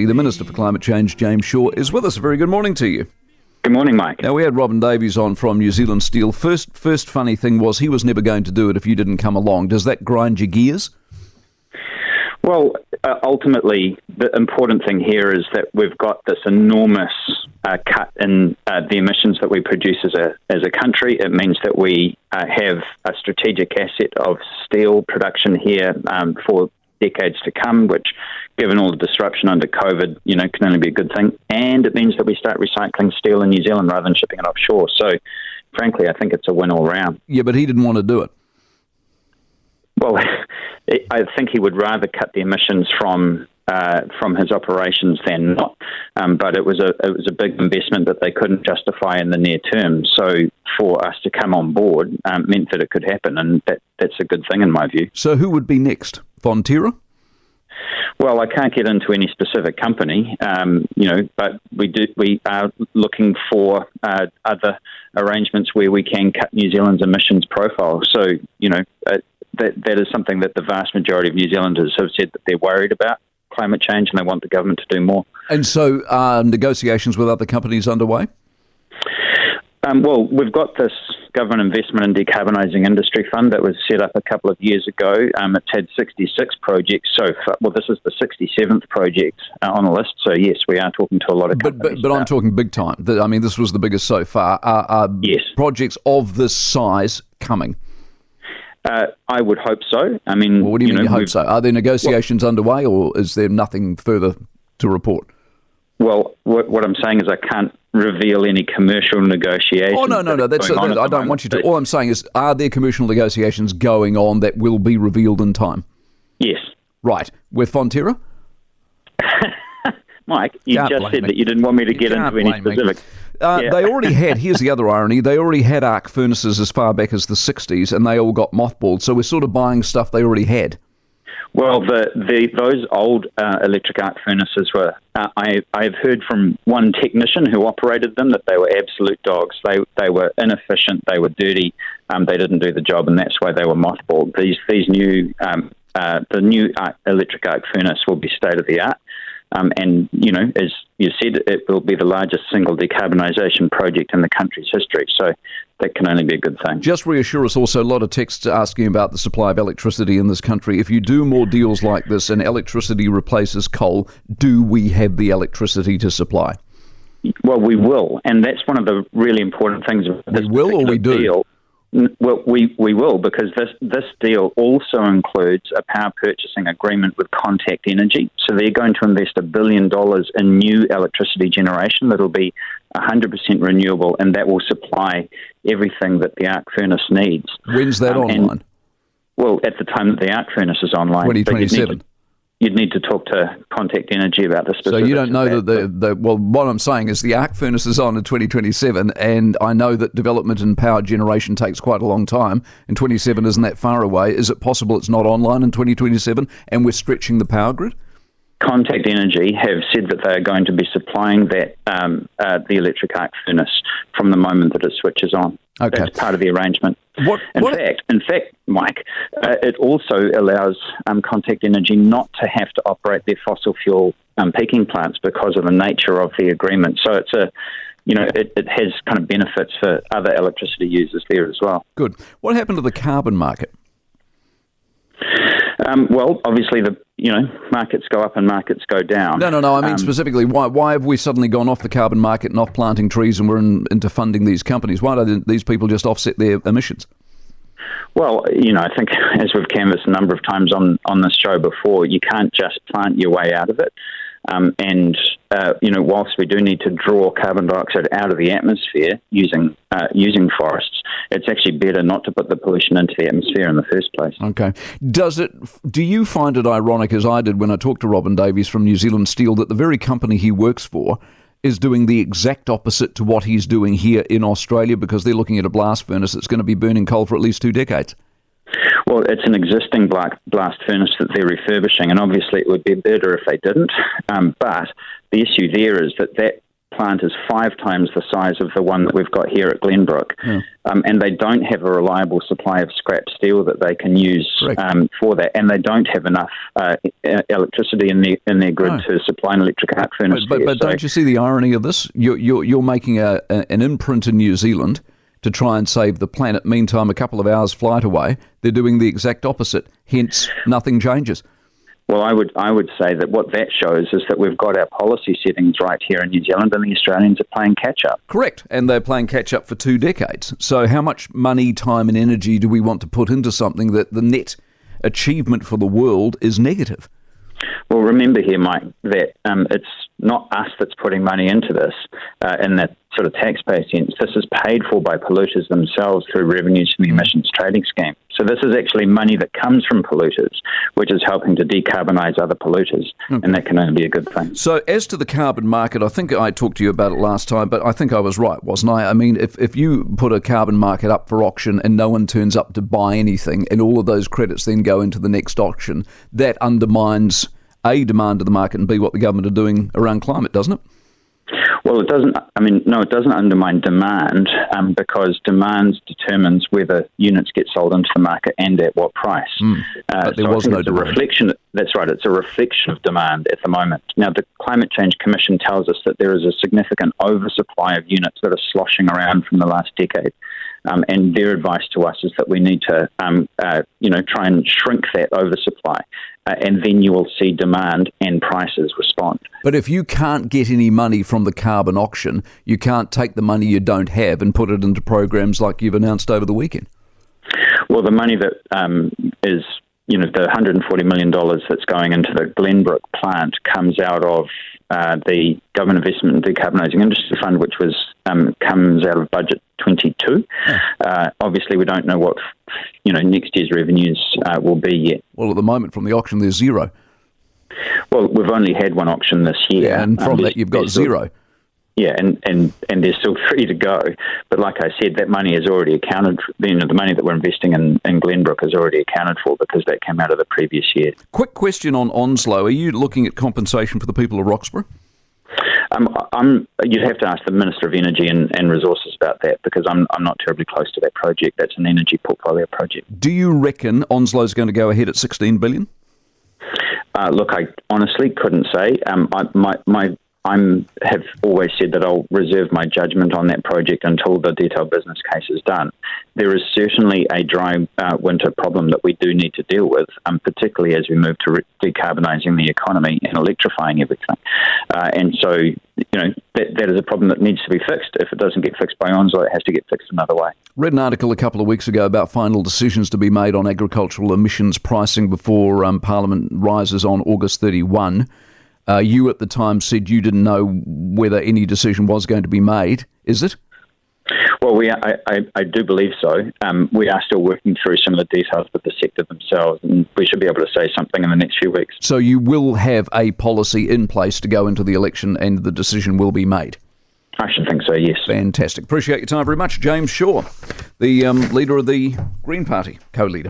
the Minister for Climate Change, James Shaw, is with us. A very good morning to you. Good morning, Mike. Now, we had Robin Davies on from New Zealand Steel. First funny thing was he was never going to do it if you didn't come along. Does that grind your gears? Well, ultimately, the important thing here is that we've got this enormous cut in the emissions that we produce as a country. It means that we have a strategic asset of steel production here for decades to come, which, given all the disruption under COVID, can only be a good thing. And it means that we start recycling steel in New Zealand rather than shipping it offshore. So, frankly, I think it's a win all round. Yeah, but he didn't want to do it. Well, I think he would rather cut the emissions from his operations than not. But it was a big investment that they couldn't justify in the near term. So for us to come on board meant that it could happen, and that's a good thing in my view. So who would be next? Fonterra? Well, I can't get into any specific company, but we are looking for other arrangements where we can cut New Zealand's emissions profile. So, that is something that the vast majority of New Zealanders have said that they're worried about climate change and they want the government to do more. And so are negotiations with other companies underway? Well, we've got this Government Investment in Decarbonising Industry Fund that was set up a couple of years ago. It's had 66 projects so far. Well, this is the 67th project on the list. So, yes, we are talking to a lot of companies. But I'm talking big time. This was the biggest so far. Are yes. Projects of this size coming? I would hope so. Well, what do you mean you hope so? Are there negotiations underway, or is there nothing further to report? Well, what I'm saying is I can't reveal any commercial negotiations. Oh, no. I don't want you to. All I'm saying is, are there commercial negotiations going on that will be revealed in time? Yes. Right. With Fonterra? Mike, you just said that you didn't want me to get into any specific. They already had, here's the other irony, they already had arc furnaces as far back as the 60s, and they all got mothballed, so we're sort of buying stuff they already had. Well, those old electric arc furnaces were, I've heard from one technician who operated them that they were absolute dogs. They were inefficient, they were dirty, they didn't do the job, and that's why they were mothballed. These new, the new electric arc furnace will be state-of-the-art. And, as you said, it will be the largest single decarbonisation project in the country's history. So that can only be a good thing. Just reassure us also, a lot of texts asking about the supply of electricity in this country. If you do more deals like this and electricity replaces coal, do we have the electricity to supply? Well, we will. And that's one of the really important things of this We will or we do? Deal. Well, we will, because this deal also includes a power purchasing agreement with Contact Energy. So they're going to invest $1 billion in new electricity generation that will be 100% renewable, and that will supply everything that the arc furnace needs. When's that online? Well, at the time that the arc furnace is online. 2027. You'd need to talk to Contact Energy about the specifics. So you don't know that well, what I'm saying is the arc furnace is on in 2027, and I know that development in power generation takes quite a long time, and 27 isn't that far away. Is it possible it's not online in 2027 and we're stretching the power grid? Contact Energy have said that they are going to be supplying that the electric arc furnace from the moment that it switches on. Okay. That's part of the arrangement. In fact, Mike, it also allows Contact Energy not to have to operate their fossil fuel peaking plants because of the nature of the agreement. So it's it has kind of benefits for other electricity users there as well. Good. What happened to the carbon market? Well, obviously markets go up and markets go down. No. I mean specifically, why have we suddenly gone off the carbon market and off planting trees, and we're into funding these companies? Why don't these people just offset their emissions? Well, I think as we've canvassed a number of times on this show before, you can't just plant your way out of it. Whilst we do need to draw carbon dioxide out of the atmosphere using forests, it's actually better not to put the pollution into the atmosphere in the first place. Okay. Do you find it ironic, as I did when I talked to Robin Davies from New Zealand Steel, that the very company he works for is doing the exact opposite to what he's doing here in Australia, because they're looking at a blast furnace that's going to be burning coal for at least 2 decades? Well, it's an existing blast furnace that they're refurbishing, and obviously it would be better if they didn't. But the issue there is that plant is 5 times the size of the one that we've got here at Glenbrook, and they don't have a reliable supply of scrap steel that they can use for that, and they don't have enough electricity in their grid to supply an electric arc furnace. But don't you see the irony of this? You're making an imprint in New Zealand to try and save the planet. Meantime, a couple of hours flight away, they're doing the exact opposite. Hence, nothing changes. Well, I would say that what that shows is that we've got our policy settings right here in New Zealand, and the Australians are playing catch-up. Correct, and they're playing catch-up for 2 decades. So how much money, time and energy do we want to put into something that the net achievement for the world is negative? Well, remember here, Mike, that it's not us that's putting money into this in that sort of taxpayer sense. This is paid for by polluters themselves through revenues from the emissions trading scheme. So this is actually money that comes from polluters, which is helping to decarbonise other polluters, and that can only be a good thing. So as to the carbon market, I think I talked to you about it last time, but I think I was right, wasn't I? I mean, if you put a carbon market up for auction and no one turns up to buy anything, and all of those credits then go into the next auction, that undermines A, demand of the market, and B, what the government are doing around climate, doesn't it? Well, it doesn't. I mean, no, it doesn't undermine demand because demand determines whether units get sold into the market and at what price. But there was no demand. That's right. It's a reflection of demand at the moment. Now, the Climate Change Commission tells us that there is a significant oversupply of units that are sloshing around from the last decade. And their advice to us is that we need to, try and shrink that oversupply, and then you will see demand and prices respond. But if you can't get any money from the carbon auction, you can't take the money you don't have and put it into programs like you've announced over the weekend. Well, the money that is, the $140 million that's going into the Glenbrook plant comes out of the Government Investment in Decarbonising Industry Fund, which comes out of Budget 22. Obviously, we don't know what next year's revenues will be yet. Well, at the moment, from the auction, there's zero. Well, we've only had one auction this year, and from that, you've got zero. Yeah, and there's still 3 to go. But like I said, that money is already accounted for. The money that we're investing in Glenbrook is already accounted for because that came out of the previous year. Quick question on Onslow. Are you looking at compensation for the people of Roxburgh? You'd have to ask the Minister of Energy and Resources about that because I'm not terribly close to that project. That's an energy portfolio project. Do you reckon Onslow's going to go ahead at $16 billion? Look, I honestly couldn't say. I have always said that I'll reserve my judgment on that project until the detailed business case is done. There is certainly a dry winter problem that we do need to deal with, particularly as we move to decarbonising the economy and electrifying everything. And so, that is a problem that needs to be fixed. If it doesn't get fixed by Onslow, it has to get fixed another way. Read an article a couple of weeks ago about final decisions to be made on agricultural emissions pricing before Parliament rises on August 31. You at the time said you didn't know whether any decision was going to be made. Is it? Well, I do believe so. We are still working through some of the details with the sector themselves, and we should be able to say something in the next few weeks. So you will have a policy in place to go into the election and the decision will be made? I should think so, yes. Fantastic. Appreciate your time very much. James Shaw, the leader of the Green Party, co-leader.